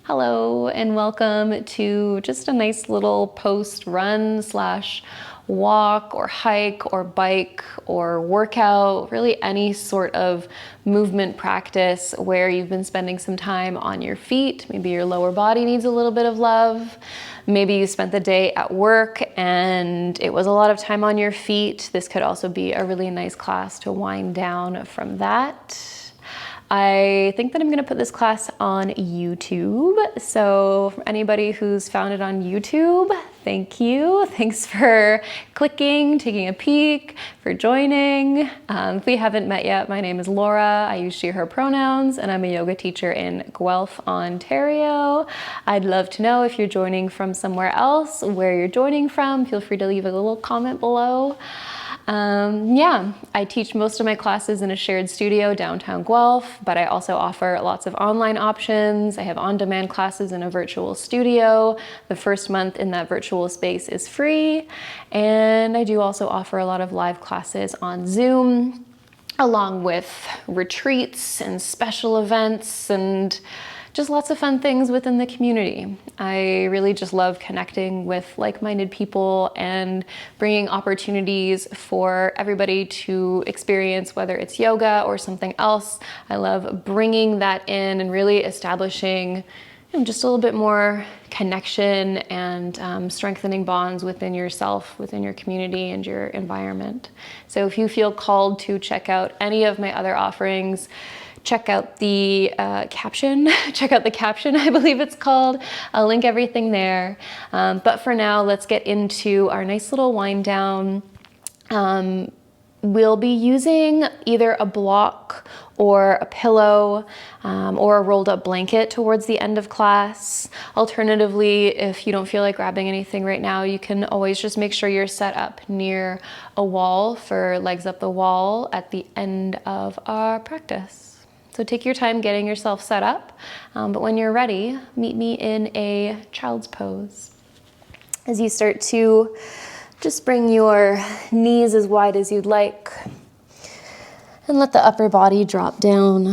Hello and welcome to just a nice little post run slash walk or hike or bike or workout, really any sort of movement practice where you've been spending some time on your feet. Maybe your lower body needs a little bit of love. Maybe you spent the day at work and it was a lot of time on your feet. This could also be a really nice class to wind down from that. I think that I'm going to put this class on YouTube. So for anybody who's found it on YouTube, thank you. Thanks for clicking, taking a peek, for joining. If we haven't met yet, my name is Laura. I use she, her pronouns, and I'm a yoga teacher in Guelph, Ontario. I'd love to know if you're joining from somewhere else, where you're joining from. Feel free to leave a little comment below. I teach most of my classes in a shared studio downtown Guelph, but I also offer lots of online options. I have on-demand classes in a virtual studio. The first month in that virtual space is free. And I do also offer a lot of live classes on Zoom, along with retreats and special events and just lots of fun things within the community. I really just love connecting with like-minded people and bringing opportunities for everybody to experience, whether it's yoga or something else. I love bringing that in and really establishing just a little bit more connection and strengthening bonds within yourself, within your community and your environment. So if you feel called to check out any of my other offerings, check out the caption, I believe it's called. I'll link everything there. But for now, let's get into our nice little wind down. We'll be using either a block or a pillow or a rolled up blanket towards the end of class. Alternatively, if you don't feel like grabbing anything right now, you can always just make sure you're set up near a wall for legs up the wall at the end of our practice. So take your time getting yourself set up, but when you're ready, meet me in a child's pose. As you start to just bring your knees as wide as you'd like, and let the upper body drop down.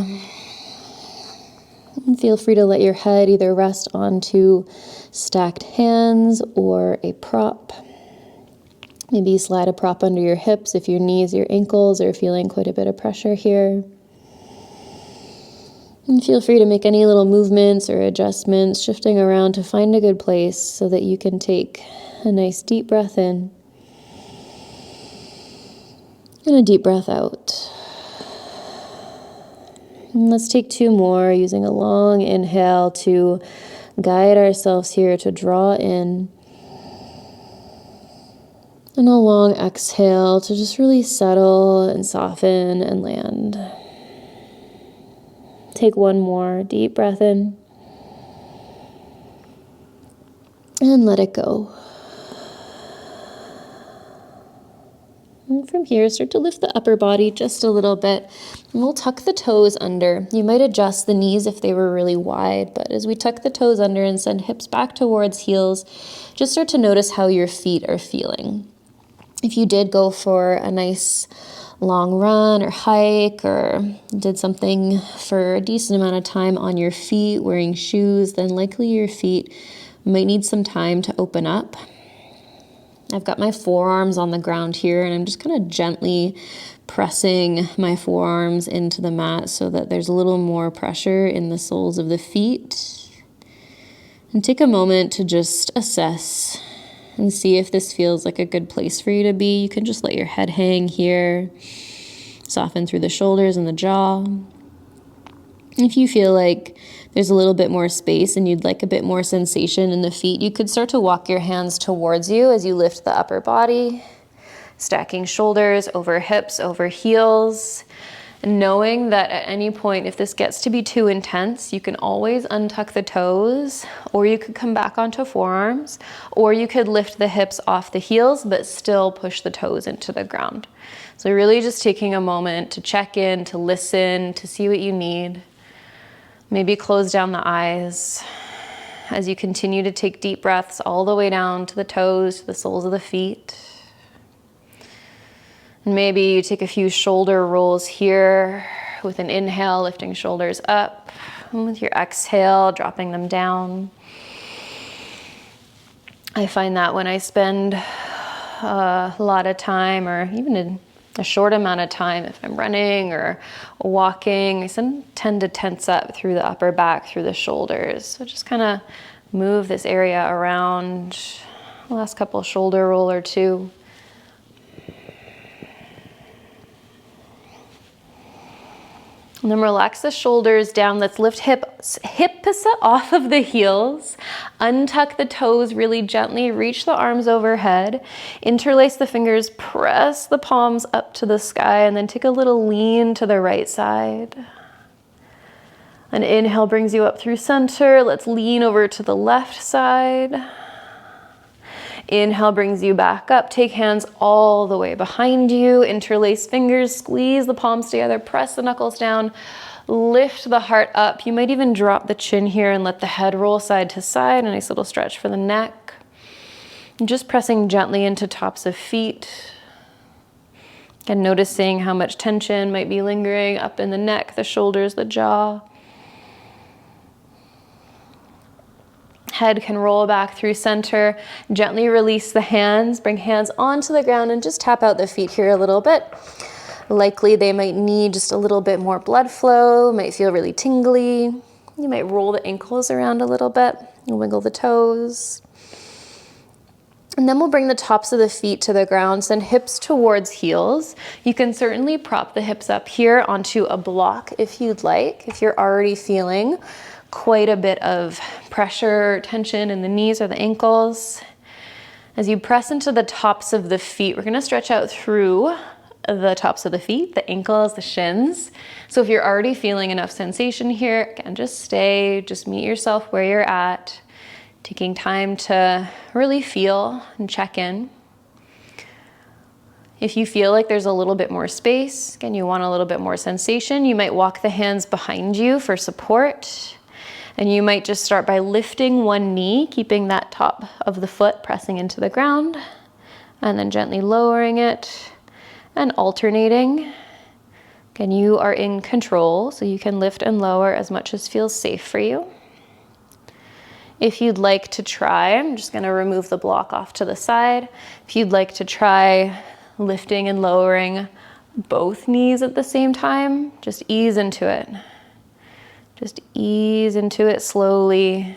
And feel free to let your head either rest onto stacked hands or a prop. Maybe slide a prop under your hips if your knees, your ankles are feeling quite a bit of pressure here. And feel free to make any little movements or adjustments, shifting around to find a good place so that you can take a nice deep breath in and a deep breath out. And let's take two more, using a long inhale to guide ourselves here to draw in, and a long exhale to just really settle and soften and land. Take one more deep breath in and let it go. And from here, start to lift the upper body just a little bit, and we'll tuck the toes under. You might adjust the knees if they were really wide, but as we tuck the toes under and send hips back towards heels, just start to notice how your feet are feeling. If you did go for a nice long run or hike or did something for a decent amount of time on your feet wearing shoes, then likely your feet might need some time to open up. I've got my forearms on the ground here, and I'm just kind of gently pressing my forearms into the mat so that there's a little more pressure in the soles of the feet. And take a moment to just assess and see if this feels like a good place for you to be. You can just let your head hang here, soften through the shoulders and the jaw. If you feel like there's a little bit more space and you'd like a bit more sensation in the feet, you could start to walk your hands towards you as you lift the upper body, stacking shoulders over hips, over heels, and knowing that at any point, if this gets to be too intense, you can always untuck the toes, or you could come back onto forearms, or you could lift the hips off the heels, but still push the toes into the ground. So really just taking a moment to check in, to listen, to see what you need. Maybe close down the eyes as you continue to take deep breaths all the way down to the toes, to the soles of the feet. And maybe you take a few shoulder rolls here with an inhale, lifting shoulders up, And with your exhale, dropping them down. I find that when I spend a lot of time, or even a short amount of time, if I'm running or walking, I tend to tense up through the upper back, through the shoulders. So just kind of move this area around. The last couple shoulder roll or two. And then relax the shoulders down. Let's lift hips off of the heels. Untuck the toes really gently. Reach the arms overhead. Interlace the fingers. Press the palms up to the sky. And then take a little lean to the right side. An inhale brings you up through center. Let's lean over to the left side. Inhale brings you back up. Take hands all the way behind you. Interlace fingers, squeeze the palms together, press the knuckles down, lift the heart up. You might even drop the chin here and let the head roll side to side. A nice little stretch for the neck. And just pressing gently into tops of feet. And noticing how much tension might be lingering up in the neck, the shoulders, the jaw. Head can roll back through center. Gently release the hands. Bring hands onto the ground and just tap out the feet here a little bit. Likely they might need just a little bit more blood flow. Might feel really tingly. You might roll the ankles around a little bit. Wiggle the toes. And then we'll bring the tops of the feet to the ground. Send hips towards heels. You can certainly prop the hips up here onto a block if you'd like. If you're already feeling quite a bit of pressure, tension in the knees or the ankles. As you press into the tops of the feet, we're going to stretch out through the tops of the feet, the ankles, the shins. So if you're already feeling enough sensation here, again, just stay, just meet yourself where you're at, taking time to really feel and check in. If you feel like there's a little bit more space, again, you want a little bit more sensation, you might walk the hands behind you for support. And you might just start by lifting one knee, keeping that top of the foot pressing into the ground, and then gently lowering it and alternating. Again, you are in control, so you can lift and lower as much as feels safe for you. If you'd like to try, I'm just gonna remove the block off to the side. If you'd like to try lifting and lowering both knees at the same time, just ease into it. Just ease into it slowly.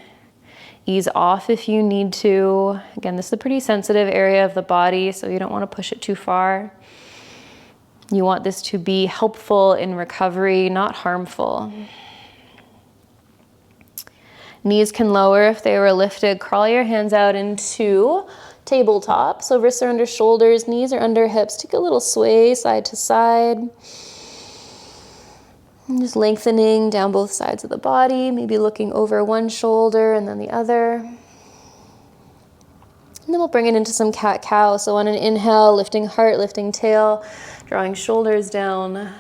Ease off if you need to. Again, this is a pretty sensitive area of the body, so you don't want to push it too far. You want this to be helpful in recovery, not harmful. Knees can lower if they were lifted. Crawl your hands out into tabletop. So wrists are under shoulders, knees are under hips. Take a little sway side to side. And just lengthening down both sides of the body, maybe looking over one shoulder and then the other. And then we'll bring it into some cat-cow. So on an inhale, lifting heart, lifting tail, drawing shoulders down.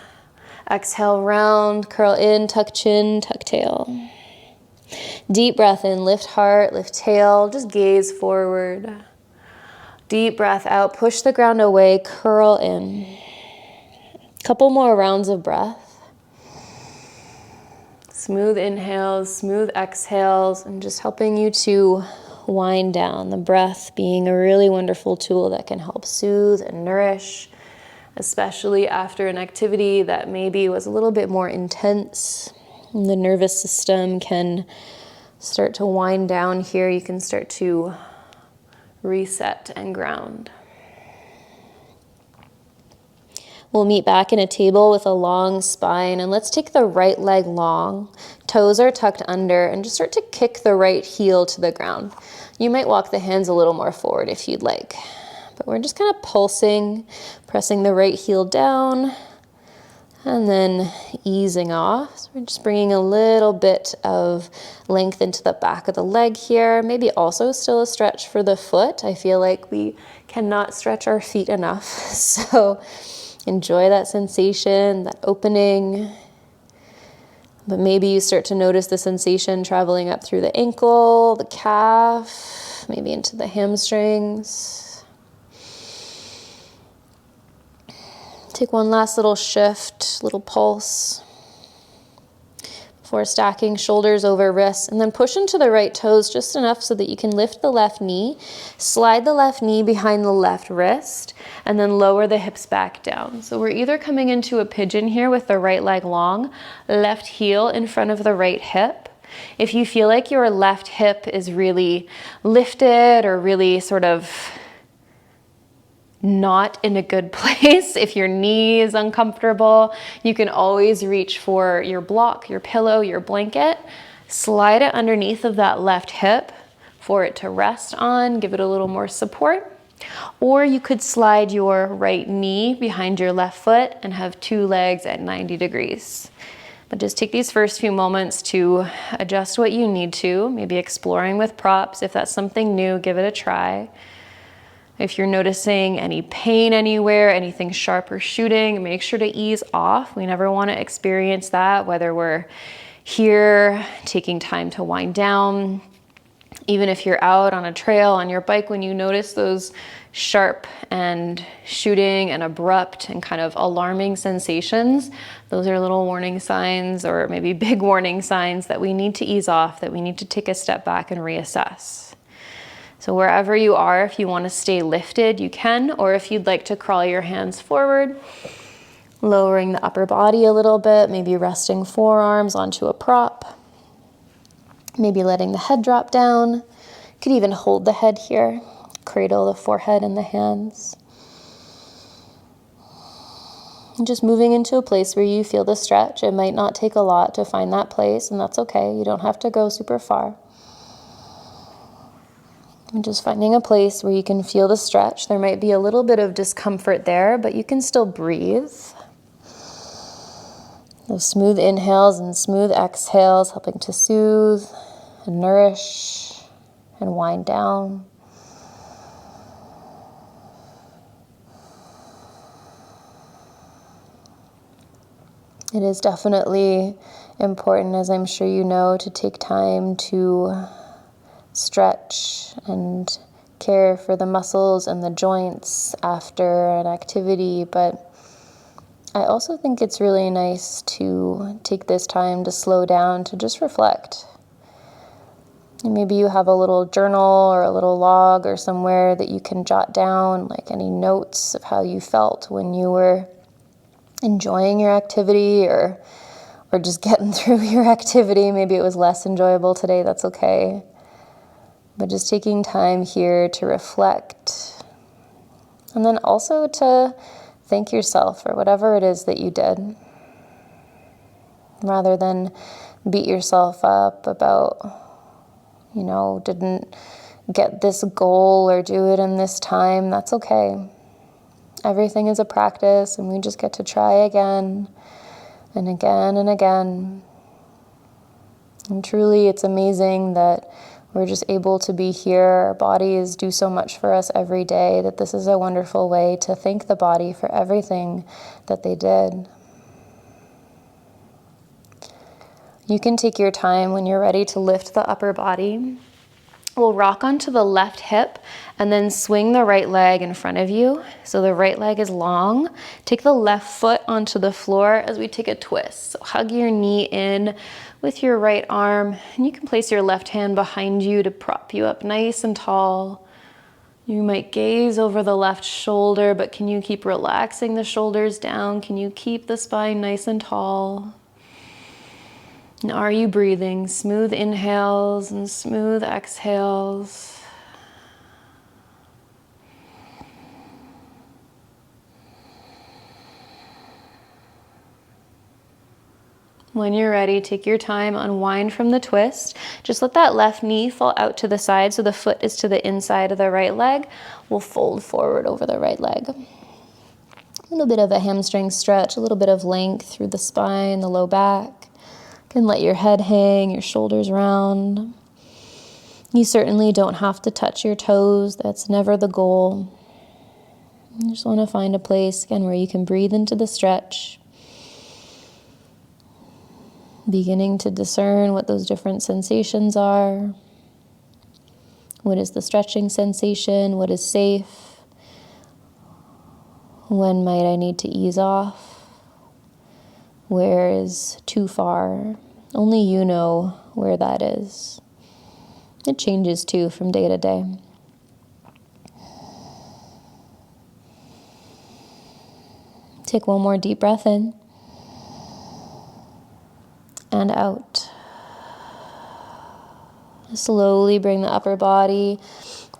Exhale, round, curl in, tuck chin, tuck tail. Deep breath in, lift heart, lift tail, just gaze forward. Deep breath out, push the ground away, curl in. Couple more rounds of breath. Smooth inhales, smooth exhales, and just helping you to wind down. The breath being a really wonderful tool that can help soothe and nourish, especially after an activity that maybe was a little bit more intense. The nervous system can start to wind down here. You can start to reset and ground. We'll meet back in a table with a long spine, and let's take the right leg long. Toes are tucked under, and just start to kick the right heel to the ground. You might walk the hands a little more forward if you'd like, but we're just kind of pulsing, pressing the right heel down, and then easing off. So we're just bringing a little bit of length into the back of the leg here. Maybe also still a stretch for the foot. I feel like we cannot stretch our feet enough, so enjoy that sensation, that opening. But maybe you start to notice the sensation traveling up through the ankle, the calf, maybe into the hamstrings. Take one last little shift, little pulse, for stacking shoulders over wrists, and then push into the right toes just enough so that you can lift the left knee, slide the left knee behind the left wrist, and then lower the hips back down. So we're either coming into a pigeon here with the right leg long, left heel in front of the right hip. If you feel like your left hip is really lifted or really sort of not in a good place, if your knee is uncomfortable, you can always reach for your block, your pillow, your blanket, slide it underneath of that left hip for it to rest on, give it a little more support. Or you could slide your right knee behind your left foot and have two legs at 90 degrees. But just take these first few moments to adjust what you need to, maybe exploring with props. If that's something new, give it a try. If you're noticing any pain anywhere, anything sharp or shooting, make sure to ease off. We never want to experience that, whether we're here taking time to wind down. Even if you're out on a trail, on your bike, when you notice those sharp and shooting and abrupt and kind of alarming sensations, those are little warning signs, or maybe big warning signs, that we need to ease off, that we need to take a step back and reassess. So wherever you are, if you want to stay lifted, you can, or if you'd like to crawl your hands forward, lowering the upper body a little bit, maybe resting forearms onto a prop, maybe letting the head drop down. You could even hold the head here, cradle the forehead in the hands. And just moving into a place where you feel the stretch. It might not take a lot to find that place, and that's okay. You don't have to go super far. And just finding a place where you can feel the stretch. There might be a little bit of discomfort there, but you can still breathe. Those smooth inhales and smooth exhales, helping to soothe and nourish and wind down. It is definitely important, as I'm sure you know, to take time to stretch and care for the muscles and the joints after an activity, but I also think it's really nice to take this time to slow down, to just reflect. And maybe you have a little journal or a little log or somewhere that you can jot down like any notes of how you felt when you were enjoying your activity or just getting through your activity. Maybe it was less enjoyable today, that's okay. But just taking time here to reflect, and then also to thank yourself for whatever it is that you did, rather than beat yourself up about, didn't get this goal or do it in this time. That's okay. Everything is a practice, and we just get to try again and again and again. And truly, it's amazing that we're just able to be here. Our bodies do so much for us every day, that this is a wonderful way to thank the body for everything that they did. You can take your time when you're ready to lift the upper body. We'll rock onto the left hip and then swing the right leg in front of you. So the right leg is long. Take the left foot onto the floor as we take a twist. So hug your knee in with your right arm, and you can place your left hand behind you to prop you up nice and tall. You might gaze over the left shoulder, but can you keep relaxing the shoulders down? Can you keep the spine nice and tall? And are you breathing? Smooth inhales and smooth exhales. When you're ready, take your time, unwind from the twist. Just let that left knee fall out to the side so the foot is to the inside of the right leg. We'll fold forward over the right leg. A little bit of a hamstring stretch, a little bit of length through the spine, the low back. You can let your head hang, your shoulders round. You certainly don't have to touch your toes. That's never the goal. You just want to find a place, again, where you can breathe into the stretch. Beginning to discern what those different sensations are. What is the stretching sensation? What is safe? When might I need to ease off? Where is too far? Only you know where that is. It changes too from day to day. Take one more deep breath in and out. Slowly bring the upper body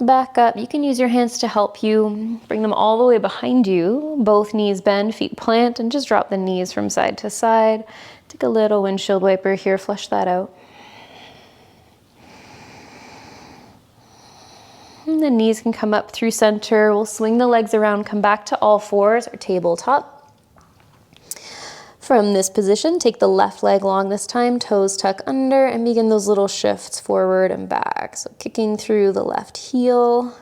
back up. You can use your hands to help you. Bring them all the way behind you. Both knees bend, feet plant, and just drop the knees from side to side. Take a little windshield wiper here, flush that out. And the knees can come up through center. We'll swing the legs around, come back to all fours or tabletop. From this position, take the left leg long this time, toes tuck under, and begin those little shifts forward and back. So kicking through the left heel,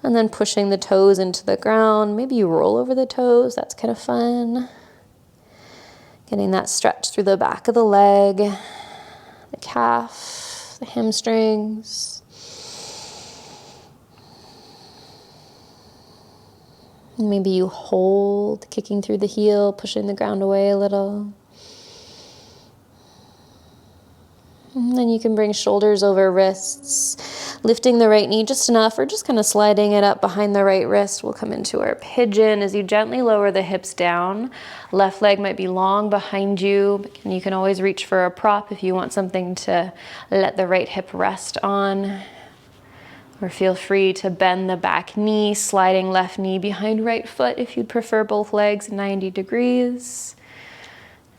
and then pushing the toes into the ground. Maybe you roll over the toes, that's kind of fun. Getting that stretch through the back of the leg, the calf, the hamstrings. Maybe you hold, kicking through the heel, pushing the ground away a little. And then you can bring shoulders over wrists, lifting the right knee just enough, or just kind of sliding it up behind the right wrist. We'll come into our pigeon as you gently lower the hips down. Left leg might be long behind you, and you can always reach for a prop if you want something to let the right hip rest on. Or feel free to bend the back knee, sliding left knee behind right foot if you'd prefer both legs 90 degrees.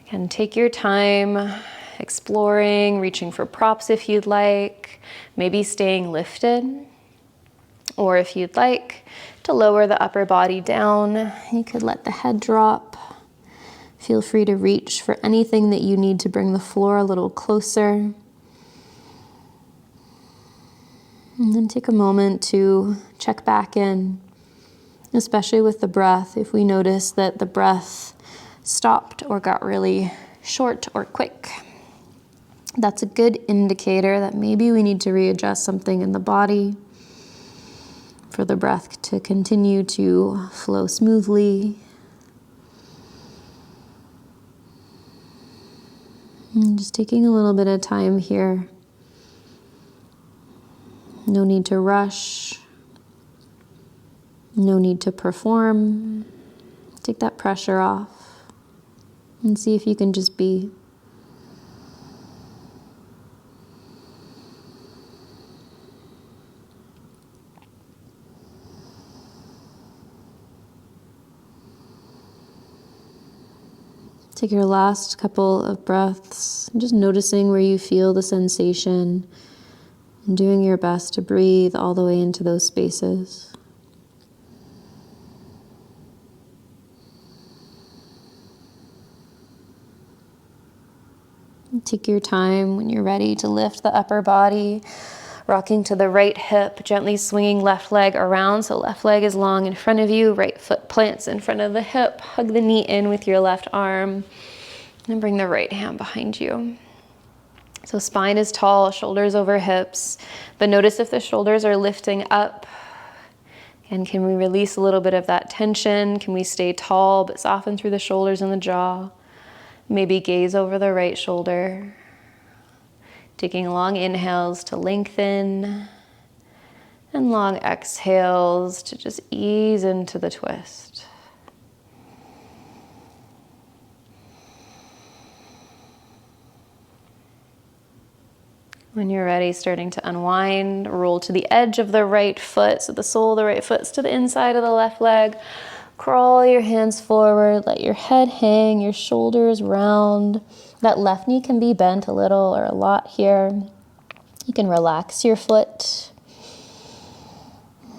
Again, take your time exploring, reaching for props if you'd like, maybe staying lifted. Or if you'd like to lower the upper body down, you could let the head drop. Feel free to reach for anything that you need to bring the floor a little closer. And then take a moment to check back in, especially with the breath. If we notice that the breath stopped or got really short or quick, that's a good indicator that maybe we need to readjust something in the body for the breath to continue to flow smoothly. And just taking a little bit of time here. No need to rush. No need to perform. Take that pressure off and see if you can just be. Take your last couple of breaths, just noticing where you feel the sensation and doing your best to breathe all the way into those spaces. Take your time when you're ready to lift the upper body, rocking to the right hip, gently swinging left leg around. So left leg is long in front of you, right foot plants in front of the hip. Hug the knee in with your left arm and bring the right hand behind you. So spine is tall, shoulders over hips, but notice if the shoulders are lifting up. And can we release a little bit of that tension? Can we stay tall but soften through the shoulders and the jaw? Maybe gaze over the right shoulder. Taking long inhales to lengthen and long exhales to just ease into the twist. When you're ready, starting to unwind, roll to the edge of the right foot, so the sole of the right foot's to the inside of the left leg. Crawl your hands forward, let your head hang, your shoulders round. That left knee can be bent a little or a lot here. You can relax your foot.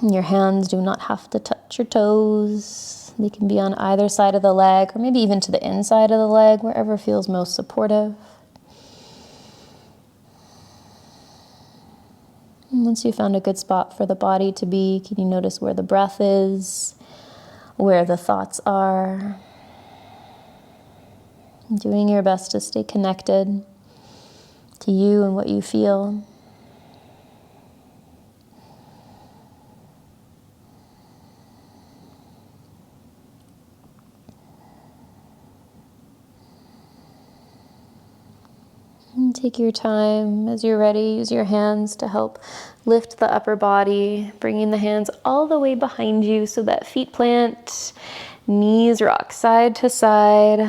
Your hands do not have to touch your toes. They can be on either side of the leg, or maybe even to the inside of the leg, wherever feels most supportive. And once you found a good spot for the body to be, can you notice where the breath is, where the thoughts are? Doing your best to stay connected to you and what you feel. And take your time. As you're ready, use your hands to help lift the upper body, bringing the hands all the way behind you so that feet plant, knees rock side to side.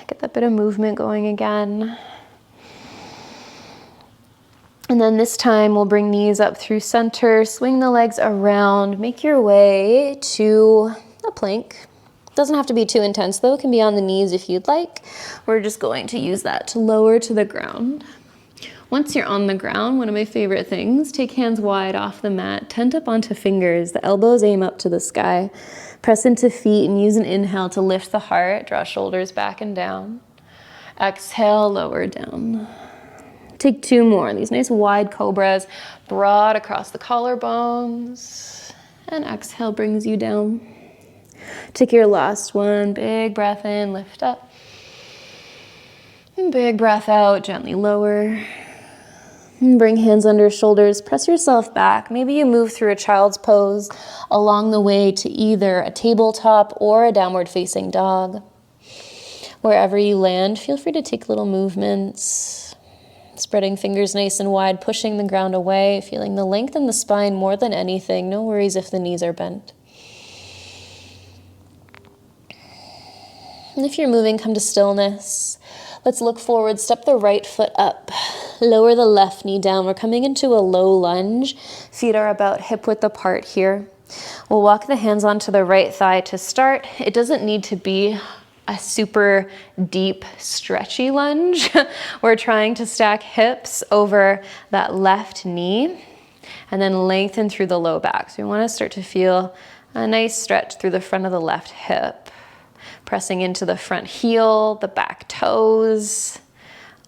Get that bit of movement going again. And then this time we'll bring knees up through center, swing the legs around, make your way to a plank. Doesn't have to be too intense though, it can be on the knees if you'd like. We're just going to use that to lower to the ground. Once you're on the ground, one of my favorite things, take hands wide off the mat, tent up onto fingers, the elbows aim up to the sky. Press into feet and use an inhale to lift the heart, draw shoulders back and down. Exhale, lower down. Take two more, these nice wide cobras, broad across the collarbones. And exhale brings you down. Take your last one, big breath in, lift up. And big breath out, gently lower. And bring hands under shoulders, press yourself back. Maybe you move through a child's pose along the way to either a tabletop or a downward facing dog. Wherever you land, feel free to take little movements. Spreading fingers nice and wide, pushing the ground away, feeling the length in the spine more than anything. No worries if the knees are bent. And if you're moving, come to stillness. Let's look forward, step the right foot up, lower the left knee down. We're coming into a low lunge. Feet are about hip width apart here. We'll walk the hands onto the right thigh to start. It doesn't need to be a super deep, stretchy lunge. We're trying to stack hips over that left knee and then lengthen through the low back. So we want to start to feel a nice stretch through the front of the left hip. Pressing into the front heel, the back toes,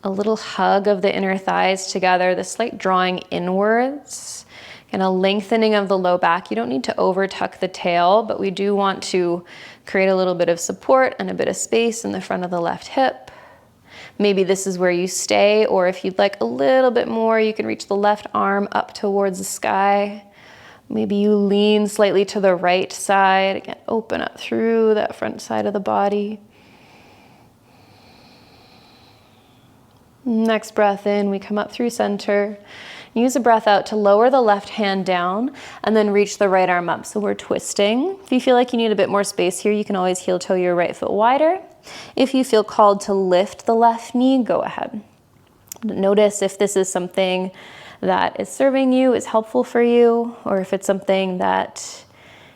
a little hug of the inner thighs together, the slight drawing inwards, and a lengthening of the low back. You don't need to over tuck the tail, but we do want to create a little bit of support and a bit of space in the front of the left hip. Maybe this is where you stay, or if you'd like a little bit more, you can reach the left arm up towards the sky. Maybe you lean slightly to the right side. Again, open up through that front side of the body. Next breath in, we come up through center. Use a breath out to lower the left hand down and then reach the right arm up. So we're twisting. If you feel like you need a bit more space here, you can always heel toe your right foot wider. If you feel called to lift the left knee, go ahead. Notice if this is something that is serving you, is helpful for you, or if it's something that,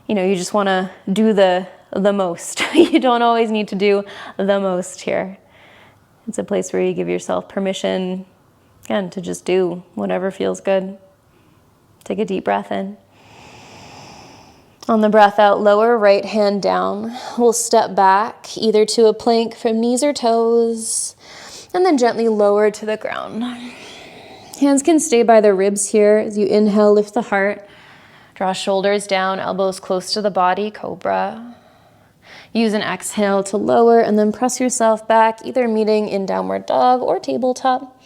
you just want to do the most. You don't always need to do the most here. It's a place where you give yourself permission, again, to just do whatever feels good. Take a deep breath in. On the breath out, lower right hand down. We'll step back either to a plank from knees or toes, and then gently lower to the ground. Hands can stay by the ribs here. As you inhale, lift the heart. Draw shoulders down, elbows close to the body, cobra. Use an exhale to lower and then press yourself back, either meeting in downward dog or tabletop.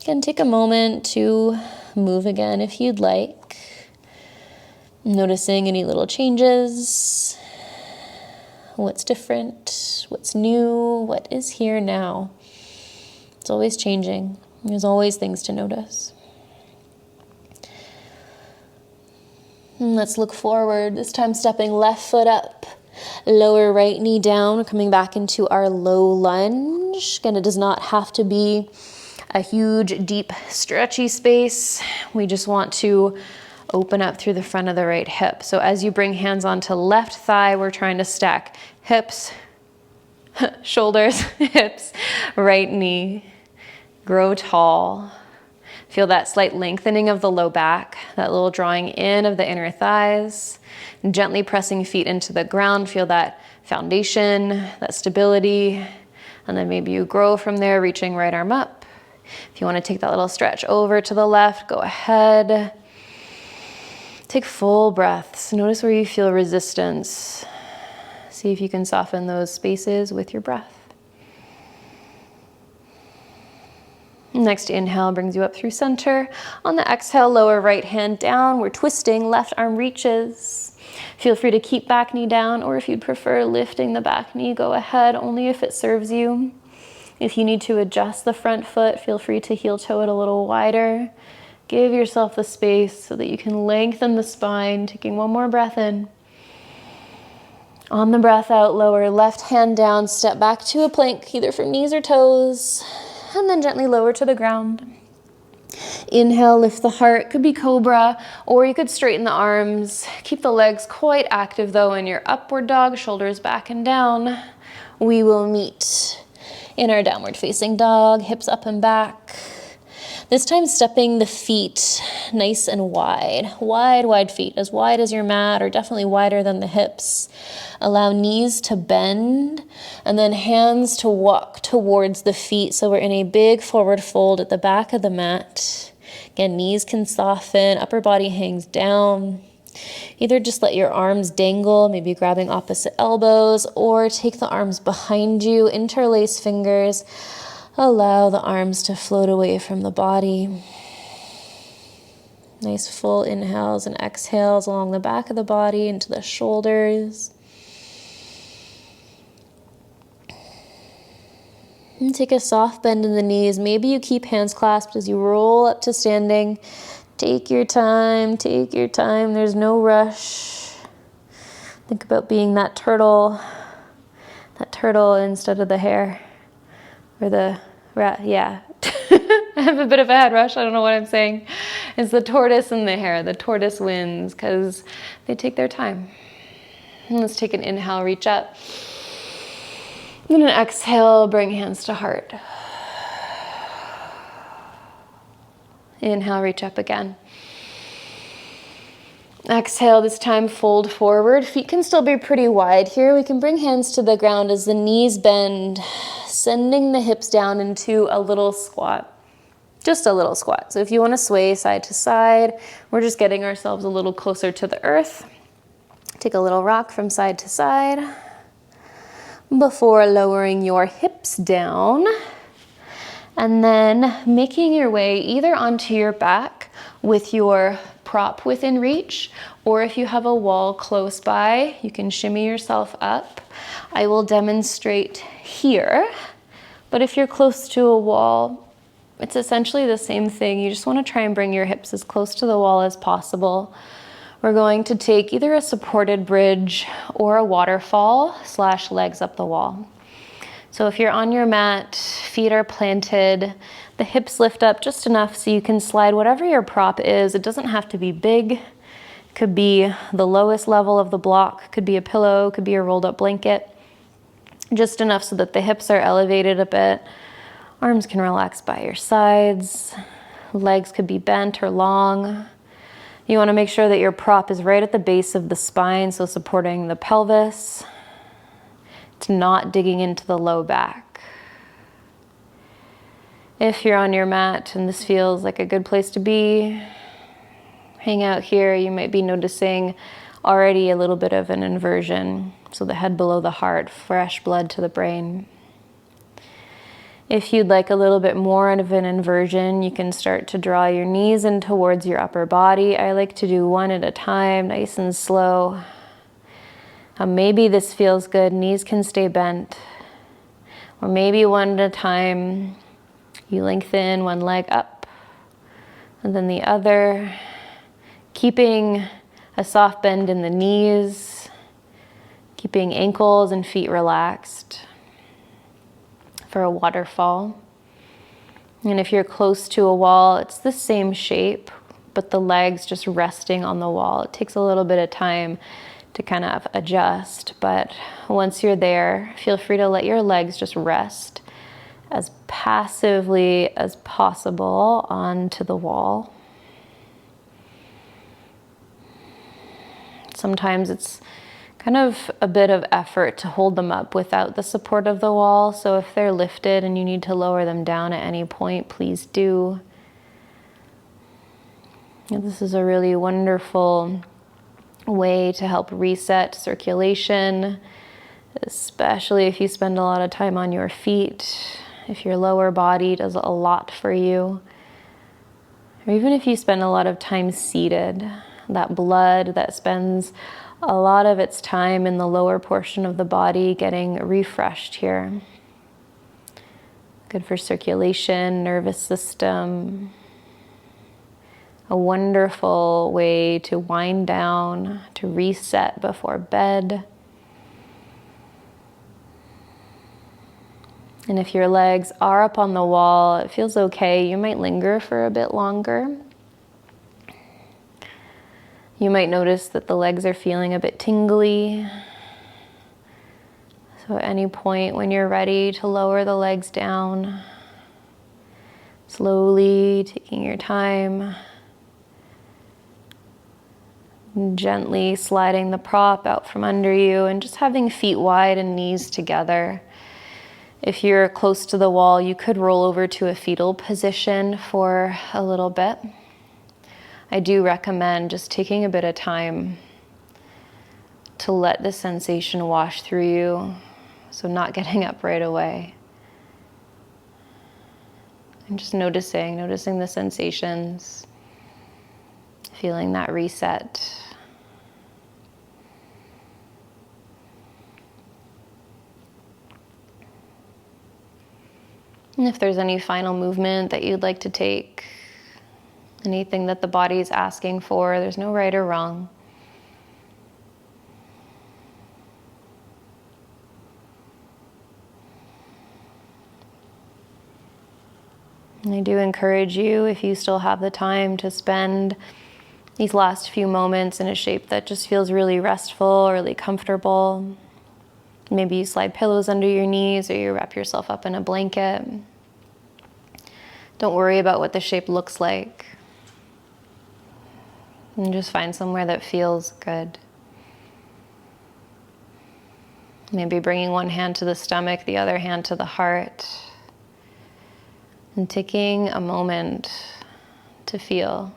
Again, take a moment to move again if you'd like. Noticing any little changes. What's different? What's new? What is here now? It's always changing. There's always things to notice. And let's look forward, this time stepping left foot up, lower right knee down, coming back into our low lunge. Again, it does not have to be a huge, deep, stretchy space. We just want to open up through the front of the right hip. So as you bring hands onto left thigh, we're trying to stack hips, shoulders, hips, right knee. Grow tall. Feel that slight lengthening of the low back, that little drawing in of the inner thighs. And gently pressing feet into the ground. Feel that foundation, that stability. And then maybe you grow from there, reaching right arm up. If you want to take that little stretch over to the left, go ahead. Take full breaths. Notice where you feel resistance. See if you can soften those spaces with your breath. Next inhale brings you up through center. On the exhale, lower right hand down. We're twisting, left arm reaches. Feel free to keep back knee down, or if you'd prefer lifting the back knee, go ahead, only if it serves you. If you need to adjust the front foot, feel free to heel toe it a little wider. Give yourself the space so that you can lengthen the spine, taking one more breath in. On the breath out, lower left hand down, step back to a plank, either from knees or toes, and then gently lower to the ground. Inhale, lift the heart, could be cobra, or you could straighten the arms. Keep the legs quite active though in your upward dog, shoulders back and down. We will meet in our downward facing dog, hips up and back. This time stepping the feet nice and wide. Wide feet, as wide as your mat or definitely wider than the hips. Allow knees to bend and then hands to walk towards the feet. So we're in a big forward fold at the back of the mat. Again, knees can soften, upper body hangs down. Either just let your arms dangle, maybe grabbing opposite elbows, or take the arms behind you, interlace fingers. Allow the arms to float away from the body. Nice full inhales and exhales along the back of the body into the shoulders. And take a soft bend in the knees. Maybe you keep hands clasped as you roll up to standing. Take your time, take your time. There's no rush. Think about being that turtle instead of the hare. Or the rat, yeah. I have a bit of a head rush, I don't know what I'm saying. It's the tortoise and the hare. The tortoise wins because they take their time. And let's take an inhale, reach up. And an exhale, bring hands to heart. Inhale, reach up again. Exhale, this time fold forward. Feet can still be pretty wide here. We can bring hands to the ground as the knees bend, sending the hips down into a little squat. Just a little squat. So if you want to sway side to side, we're just getting ourselves a little closer to the earth. Take a little rock from side to side before lowering your hips down. And then making your way either onto your back with your prop within reach, or if you have a wall close by, you can shimmy yourself up. I will demonstrate here, but if you're close to a wall, it's essentially the same thing. You just want to try and bring your hips as close to the wall as possible. We're going to take either a supported bridge or a waterfall / legs up the wall. So if you're on your mat, feet are planted, the hips lift up just enough so you can slide whatever your prop is. It doesn't have to be big. It could be the lowest level of the block, could be a pillow, could be a rolled up blanket. Just enough so that the hips are elevated a bit. Arms can relax by your sides. Legs could be bent or long. You want to make sure that your prop is right at the base of the spine, so supporting the pelvis. It's not digging into the low back. If you're on your mat and this feels like a good place to be, hang out here. You might be noticing already a little bit of an inversion. So the head below the heart, fresh blood to the brain. If you'd like a little bit more of an inversion, you can start to draw your knees in towards your upper body. I like to do one at a time, nice and slow. Maybe this feels good, knees can stay bent. Or maybe one at a time, you lengthen one leg up and then the other, keeping a soft bend in the knees, keeping ankles and feet relaxed for a waterfall. And if you're close to a wall, it's the same shape, but the legs just resting on the wall. It takes a little bit of time to kind of adjust, but once you're there, feel free to let your legs just rest as passively as possible onto the wall. Sometimes it's kind of a bit of effort to hold them up without the support of the wall, so if they're lifted and you need to lower them down at any point, please do. And this is a really wonderful way to help reset circulation, especially if you spend a lot of time on your feet, if your lower body does a lot for you, or even if you spend a lot of time seated, that blood that spends a lot of its time in the lower portion of the body getting refreshed here. Good for circulation, nervous system. A wonderful way to wind down, to reset before bed. And if your legs are up on the wall, it feels okay. You might linger for a bit longer. You might notice that the legs are feeling a bit tingly. So at any point when you're ready to lower the legs down, slowly taking your time, gently sliding the prop out from under you and just having feet wide and knees together. If you're close to the wall, you could roll over to a fetal position for a little bit. I do recommend just taking a bit of time to let the sensation wash through you, so not getting up right away. And just noticing the sensations, feeling that reset. And if there's any final movement that you'd like to take, anything that the body is asking for, there's no right or wrong. And I do encourage you, if you still have the time, to spend these last few moments in a shape that just feels really restful, really comfortable. Maybe you slide pillows under your knees or you wrap yourself up in a blanket. Don't worry about what the shape looks like. And just find somewhere that feels good. Maybe bringing one hand to the stomach, the other hand to the heart. And taking a moment to feel,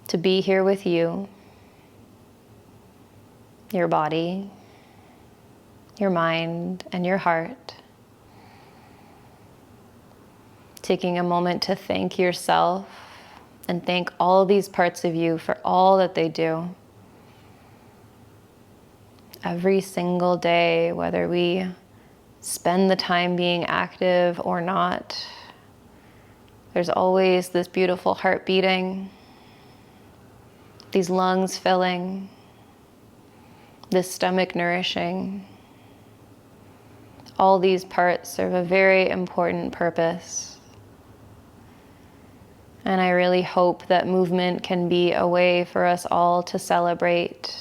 to be here with you, your body, your mind, and your heart. Taking a moment to thank yourself and thank all of these parts of you for all that they do. Every single day, whether we spend the time being active or not, there's always this beautiful heart beating, these lungs filling, this stomach nourishing. All these parts serve a very important purpose. And I really hope that movement can be a way for us all to celebrate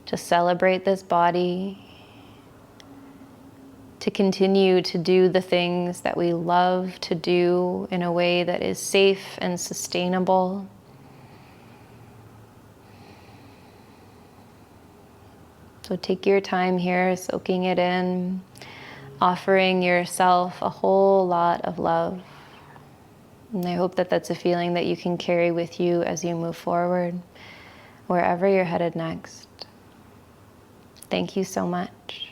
this body, to continue to do the things that we love to do in a way that is safe and sustainable. So take your time here, soaking it in, offering yourself a whole lot of love. And I hope that that's a feeling that you can carry with you as you move forward, wherever you're headed next. Thank you so much.